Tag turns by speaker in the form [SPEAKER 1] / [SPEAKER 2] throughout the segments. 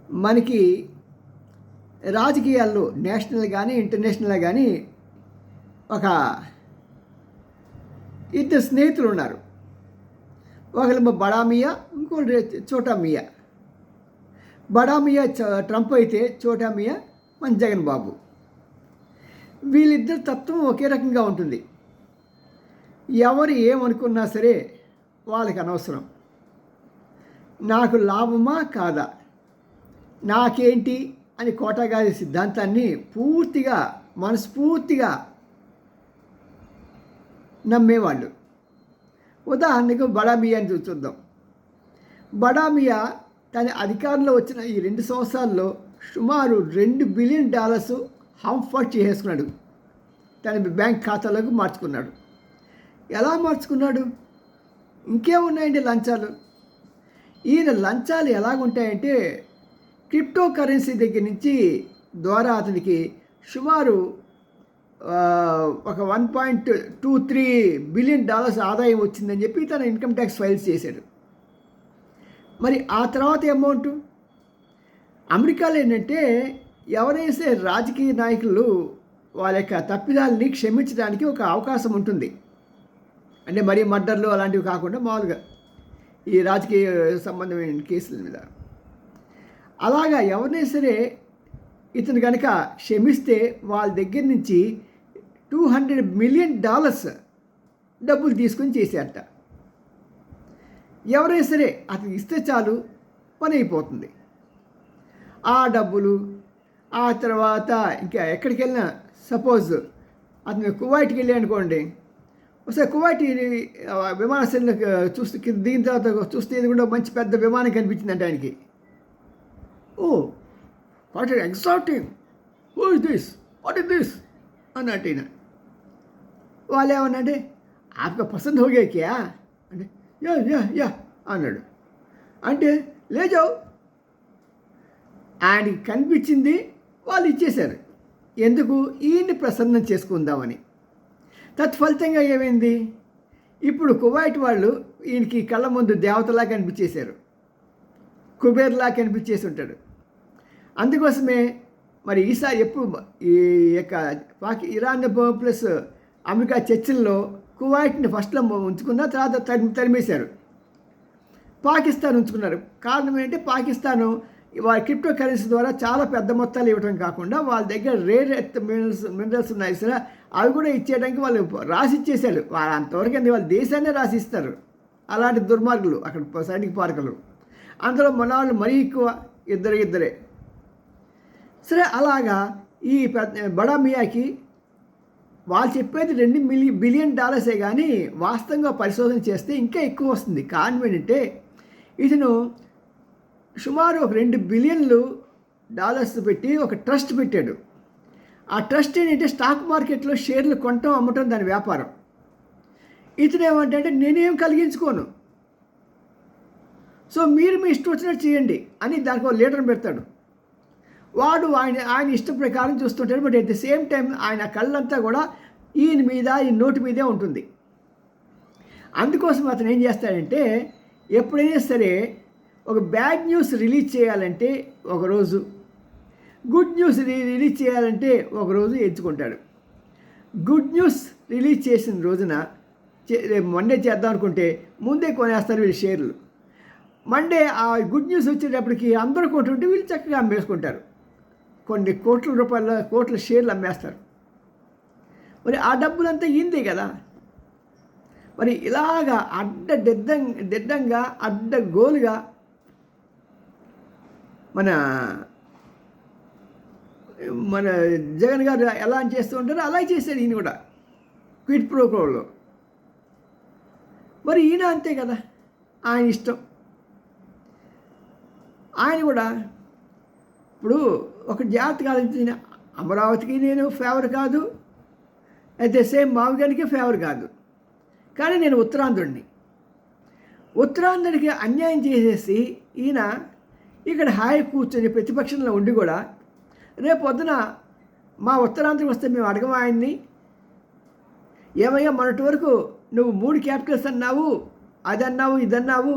[SPEAKER 1] మనకి రాజకీయాల్లో నేషనల్ కానీ ఇంటర్నేషనల్ కానీ ఒక ఇద్దరు స్నేహితులు ఉన్నారు. ఒకరు బడా మియా, ఇంకోటి చోటా మియా. బడా మియా ట్రంప్ అయితే చోటా మియా మన జగన్ బాబు. వీళ్ళిద్దరు తత్వం ఒకే రకంగా ఉంటుంది. ఎవరు ఏమనుకున్నా సరే వాళ్ళకి అనవసరం. నాకు లాభమా కాదా, నాకేంటి అని కోటగారి సిద్ధాంతాన్ని పూర్తిగా మనస్ఫూర్తిగా నమ్మేవాళ్ళు. ఉదాహరణకు బడా మియాని చూద్దాం. బడా మియా తన అధికారంలో వచ్చిన ఈ 2 సంవత్సరాల్లో సుమారు $2 బిలియన్ హంఫర్ట్ చేసుకున్నాడు, తన బ్యాంక్ ఖాతాలోకి మార్చుకున్నాడు. ఎలా మార్చుకున్నాడు? ఇంకేమున్నాయండి లంచాలు. ఈయన లంచాలు ఎలాగుంటాయంటే క్రిప్టో కరెన్సీ దగ్గర నుంచి ద్వారా అతనికి సుమారు ఒక $1.23 బిలియన్ ఆదాయం వచ్చిందని చెప్పి తన ఇన్కమ్ ట్యాక్స్ ఫైల్స్ చేశాడు. మరి ఆ తర్వాత అమౌంట్ అమెరికాలో ఏంటంటే ఎవరైతే రాజకీయ నాయకులు వాళ్ళ యొక్క తప్పిదాలని క్షమించడానికి ఒక అవకాశం ఉంటుంది. అంటే మరీ మర్డర్లు అలాంటివి కాకుండా మామూలుగా ఈ రాజకీయ సంబంధమైన కేసుల మీద అలాగా ఎవరినైనా సరే ఇతను కనుక క్షమిస్తే వాళ్ళ దగ్గర నుంచి $200 మిలియన్ డబ్బులు తీసుకొని చేశారట. ఎవరైనా సరే అతను ఇస్తే చాలు పని అయిపోతుంది. ఆ డబ్బులు ఆ తర్వాత ఇంకా ఎక్కడికి వెళ్ళినా, సపోజ్ అతను కువైట్కి వెళ్ళి అనుకోండి, ఒకసారి కువైట్ విమానాశ్రయంలో చూస్తే దిగిన తర్వాత చూస్తే ఇది కూడా మంచి పెద్ద విమానం కనిపించిందంట ఆయనకి. Oh what is exacting, who is this, what is this అన్నట్టు ఈయన. వాళ్ళు ఏమన్నంటే ఆప్కా పసంద్ హోగే క్యా అంటే యా యా యా అన్నాడు. అంటే లేజావు, ఆయనకి కనిపించింది వాళ్ళు ఇచ్చేశారు. ఎందుకు? ఈయన్ని ప్రసన్నం చేసుకుందామని. తత్ఫలితంగా ఏమైంది? ఇప్పుడు కువైట్ వాళ్ళు ఈయనకి కళ్ళ ముందు దేవతలా కనిపించేశారు, కుబేర్లా కనిపించేసి ఉంటాడు. అందుకోసమే మరి ఈసారి ఎప్పుడు ఈ యొక్క ఇరాన్ ప్లస్ అమెరికా చర్చల్లో కువైట్ని ఫస్ట్లో ఉంచుకున్న తర్వాత తరిమేశారు, పాకిస్తాన్ ఉంచుకున్నారు. కారణం ఏంటంటే పాకిస్తాను వాళ్ళ క్రిప్టో కరెన్సీ ద్వారా చాలా పెద్ద మొత్తాలు ఇవ్వడం కాకుండా వాళ్ళ దగ్గర రేర్ ఎర్త్ మినరల్స్ ఉన్నాయి సరే అవి కూడా ఇచ్చేయడానికి వాళ్ళు రాసి ఇచ్చేసారు. వాళ్ళు అంతవరకు అండి, వాళ్ళ దేశాన్నే రాసిస్తారు. అలాంటి దుర్మార్గులు అక్కడ సైనిక పార్కులు. అందులో మన వాళ్ళు మరీ ఎక్కువ ఇద్దరే. సరే అలాగా ఈ బడా మియాకి వాళ్ళు చెప్పేది $2 బిలియన్ కానీ వాస్తవంగా పరిశోధన చేస్తే ఇంకా ఎక్కువ వస్తుంది. కారణం ఏంటంటే ఇతను సుమారు ఒక $2 బిలియన్ పెట్టి ఒక ట్రస్ట్ పెట్టాడు. ఆ ట్రస్ట్ ఏంటంటే స్టాక్ మార్కెట్లో షేర్లు కొనటం అమ్మటం దాని వ్యాపారం. ఇతను ఏమంటే నేనేం కలిగించుకోను, సో మీరు మీ ఇష్టం వచ్చినట్టు చేయండి అని దానికి ఒక లీడర్ పెడతాడు. వాడు ఆయన ఇష్టం ప్రకారం చూస్తుంటాడు. But at the same time ఆయన కళ్ళంతా కూడా ఈయన నోటి మీదే ఉంటుంది. అందుకోసం అతను ఏం చేస్తాడంటే ఎప్పుడైనా సరే ఒక బ్యాడ్ న్యూస్ రిలీజ్ చేయాలంటే ఒకరోజు, గుడ్ న్యూస్ రిలీజ్ చేయాలంటే ఒకరోజు ఎంచుకుంటాడు. గుడ్ న్యూస్ రిలీజ్ చేసిన రోజున మండే చేద్దాం అనుకుంటే ముందే కొనేస్తారు వీళ్ళు షేర్లు. మండే ఆ గుడ్ న్యూస్ వచ్చేటప్పటికి అందరూ కొంటుంటే వీళ్ళు చక్కగా అమ్మేసుకుంటారు. కొన్ని కోట్ల షేర్లు అమ్మేస్తారు. మరి ఆ డబ్బులంతా ఈందే కదా. మరి ఇలాగా దిడ్డంగా అడ్డగోలుగా మన జగన్ గారు ఎలా చేస్తూ ఉంటారో అలా చేశారు ఈయన కూడా క్విడ్ ప్రోకోలో. మరి ఈయన అంతే కదా, ఆయన ఇష్టం. ఆయన కూడా ఇప్పుడు ఒక జాగ్రత్తగా ఆలోచించిన అమరావతికి నేను ఫేవర్ కాదు, అయితే సేమ్ మావిగానికి ఫేవర్ కాదు, కానీ నేను ఉత్తరాంధ్రుడికి అన్యాయం చేసేసి ఈయన ఇక్కడ హాయి కూర్చొని ప్రతిపక్షంలో ఉండి కూడా రేపు పొద్దున మా ఉత్తరాంధ్రకు వస్తే మేము అడగం ఆయన్ని, ఏమయ్యా మొన్నటి వరకు నువ్వు 3 క్యాపిటల్స్ అన్నావు, అదన్నావు ఇదన్నావు,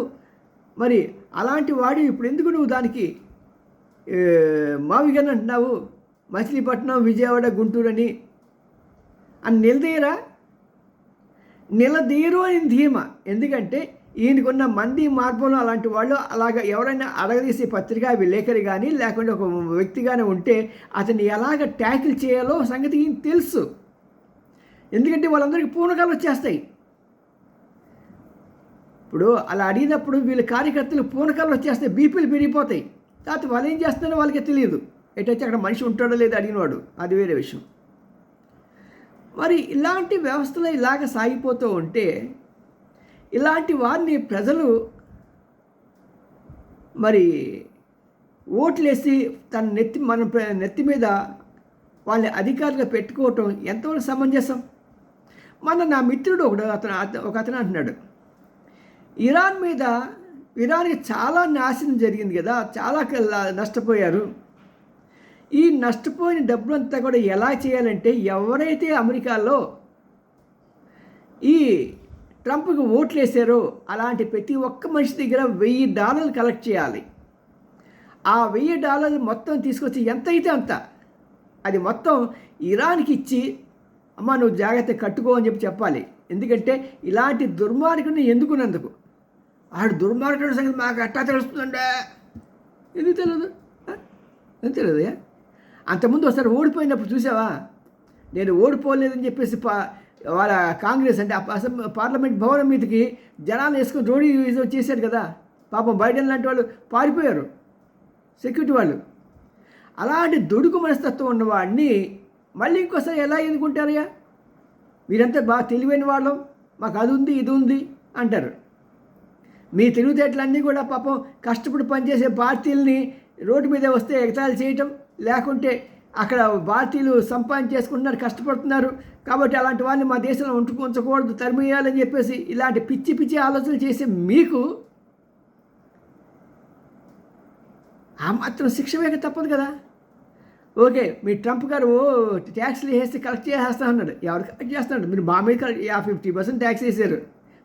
[SPEAKER 1] మరి అలాంటి వాడు ఇప్పుడు ఎందుకు నువ్వు దానికి మావిగన్ అంటున్నావు, మచిలీపట్నం, విజయవాడ, గుంటూరు అని నిలదీయరా? నిలదీయరు అని ధీమా. ఎందుకంటే ఈయనకున్న మంది మార్పులు అలాంటి వాళ్ళు అలాగ ఎవరైనా అడగదీసే పత్రికా విలేకరి కానీ లేకుంటే ఒక వ్యక్తిగానే ఉంటే అతన్ని ఎలాగ ట్యాకిల్ చేయాలో సంగతి ఈయన తెలుసు. ఎందుకంటే వాళ్ళందరికీ పూనకాలు వచ్చేస్తాయి. ఇప్పుడు అలా అడిగినప్పుడు వీళ్ళ కార్యకర్తలు పూనకాలు వచ్చేస్తాయి, బీపీలు పెరిగిపోతాయి. తర్వాత వాళ్ళు ఏం చేస్తున్నారో వాళ్ళకే తెలియదు. ఎటొచ్చి అక్కడ మనిషి ఉంటాడో లేదో అడిగినవాడు, అది వేరే విషయం. మరి ఇలాంటి వ్యవస్థలో ఇలాగ సాగిపోతూ ఉంటే ఇలాంటి వారిని ప్రజలు మరి ఓట్లేసి మన నెత్తి మీద వాళ్ళని అధికారులుగా పెట్టుకోవటం ఎంతవరకు సమంజసం? నా మిత్రుడు ఒక అతను అంటున్నాడు, ఇరాన్కి చాలా నాశనం జరిగింది కదా, చాలా నష్టపోయారు. ఈ నష్టపోయిన డబ్బులంతా కూడా ఎలా చేయాలంటే ఎవరైతే అమెరికాలో ఈ ట్రంప్కి ఓట్లు వేసారో అలాంటి ప్రతి ఒక్క మనిషి దగ్గర $1000 కలెక్ట్ చేయాలి. ఆ $1000 మొత్తం తీసుకొచ్చి ఎంత అయితే అంత అది మొత్తం ఇరాన్కి ఇచ్చి, అమ్మ నువ్వు జాగ్రత్త కట్టుకో అని చెప్పాలి. ఎందుకంటే ఇలాంటి దుర్మార్గుని ఎందుకున్నందుకు. ఆడు దుర్మార్గుడు సంగతి మాకు అట్టా తెలుస్తుండే. ఎందుకు తెలియదు? ఎందుకు తెలియదు? అంతకుముందు ఒకసారి ఓడిపోయినప్పుడు చూసావా, నేను ఓడిపోలేదని చెప్పేసి వాళ్ళ కాంగ్రెస్ అంటే పార్లమెంట్ భవనం మీదకి జనాలు వేసుకొని రోడ్డు చేశారు కదా. పాపం బైడెన్ లాంటి వాళ్ళు పారిపోయారు, సెక్యూరిటీ వాళ్ళు. అలాంటి దొడుకు మనస్తత్వం ఉన్నవాడిని మళ్ళీ ఇంకోసారి ఎలా ఎన్నుకుంటారయ్యా? మీరంతా బాగా తెలివైన వాళ్ళం, మాకు అది ఉంది ఇది ఉంది అంటారు. మీ తెలివితేటలన్నీ కూడా పాపం కష్టపడి పనిచేసే భారతీయుల్ని రోడ్డు మీద వస్తే ఎగతాళి చేయటం, లేకుంటే అక్కడ భారతీయులు సంపాదించేసుకుంటున్నారు, కష్టపడుతున్నారు కాబట్టి అలాంటి వాళ్ళని మా దేశంలో ఉంచకూడదు, తరిమేయాలని చెప్పేసి ఇలాంటి పిచ్చి పిచ్చి ఆలోచనలు చేసే మీకు ఆ మాత్రం శిక్ష వేయక తప్పదు కదా. ఓకే, మీ ట్రంప్ గారు ట్యాక్స్లు వేసి కలెక్ట్ చేసేస్తా అన్నాడు. ఎవరు కలెక్ట్ చేస్తున్నాడు? మీరు మా మీద 50% ట్యాక్స్ వేసారు,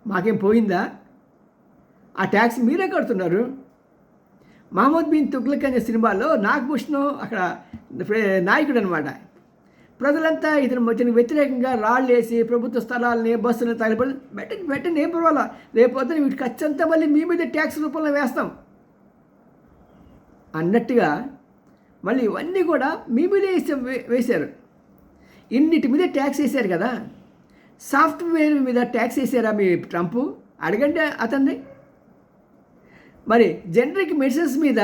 [SPEAKER 1] మాకేం పోయిందా? ఆ ట్యాక్స్ మీరే కడుతున్నారు. మహమ్మద్ బిన్ తుగ్లక్ అనే సినిమాలో నాగభూషణ్ అక్కడ నాయకుడు అనమాట. ప్రజలంతా ఇతను వ్యతిరేకంగా రాళ్ళు వేసి ప్రభుత్వ స్థలాలని బస్సులను తగలబడి పెట్టండి ఏం పర్వాలా, రేపొద్దున వీటి ఖర్చు అంతా మళ్ళీ మీ మీద ట్యాక్స్ రూపంలో వేస్తాం అన్నట్టుగా మళ్ళీ ఇవన్నీ కూడా మీ మీదే వేశారు. ఇన్నిటి మీద ట్యాక్స్ వేశారు కదా. సాఫ్ట్వేర్ మీద ట్యాక్స్ వేసారా మీ ట్రంప్? అడగండి అతన్ని. మరి జనరిక్ మెడిసిన్స్ మీద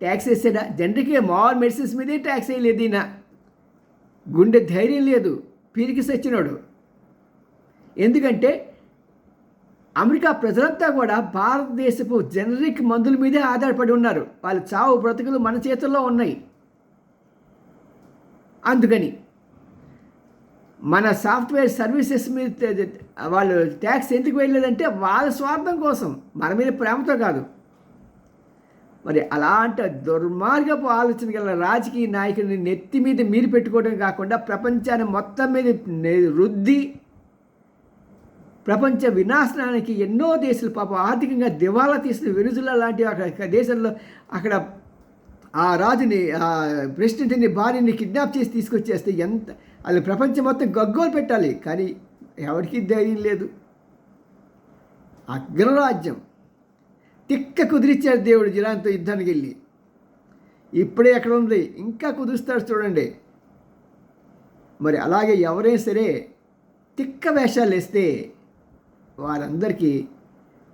[SPEAKER 1] ట్యాక్స్ వేసాడా? జనరిక్ మామూలు మెడిసిన్స్ మీదే ట్యాక్స్ వేయలేదు ఈయన. గుండె ధైర్యం లేదు, పీరికి సచ్చినాడు. ఎందుకంటే అమెరికా ప్రజలంతా కూడా భారతదేశపు జనరిక్ మందుల మీదే ఆధారపడి ఉన్నారు. వాళ్ళ చావు బ్రతుకులు మన చేతుల్లో ఉన్నాయి. అందుకని మన సాఫ్ట్వేర్ సర్వీసెస్ మీద వాళ్ళు ట్యాక్స్ ఎందుకు వేయలేదంటే వాళ్ళ స్వార్థం కోసం, మన మీద ప్రేమతో కాదు. మరి అలాంటి దుర్మార్గపు ఆలోచన గల రాజకీయ నాయకుడిని నెత్తి మీద మీరు పెట్టుకోవడం కాకుండా ప్రపంచాన్ని మొత్తం మీద రుద్ది ప్రపంచ వినాశనానికి ఎన్నో దేశాలు పాపం ఆర్థికంగా దివాలా తీసిన వెనుజులా లాంటి అక్కడ దేశంలో అక్కడ ఆ రాజుని ఆ ప్రెసిడెంట్ని భార్యని కిడ్నాప్ చేసి తీసుకొచ్చేస్తే ఎంత అది ప్రపంచం మొత్తం గగ్గోలు పెట్టాలి. కానీ ఎవరికి ధైర్యం లేదు. అగ్రరాజ్యం తిక్క కుదిరిచ్చాడు దేవుడు ఇరాన్తో యుద్ధానికి వెళ్ళి. ఇప్పుడే ఎక్కడ ఉంది, ఇంకా కుదురుస్తాడు చూడండి. మరి అలాగే ఎవరైనా సరే తిక్క వేషాలు వేస్తే వారందరికీ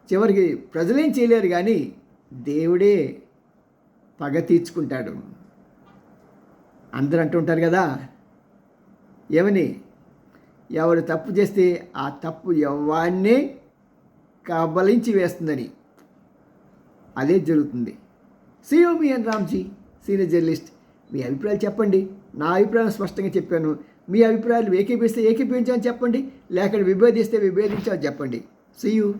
[SPEAKER 1] చివరికి ప్రజలేం చేయలేరు, కానీ దేవుడే పగ తీర్చుకుంటాడు. అందరూ అంటుంటారు కదా, ఏమని, ఎవరు తప్పు చేస్తే ఆ తప్పు ఎవరినే కబలించి వేస్తుందని. అదే జరుగుతుంది. మీ ఎన్ రామ్జీ, సీనియర్ జర్నలిస్ట్. మీ అభిప్రాయాలు చెప్పండి. నా అభిప్రాయం స్పష్టంగా చెప్పాను. మీ అభిప్రాయాలు ఏకీపిస్తే ఏకీపించమని చెప్పండి, లేకపోతే విభేదిస్తే విభేదించమని చెప్పండి. See you.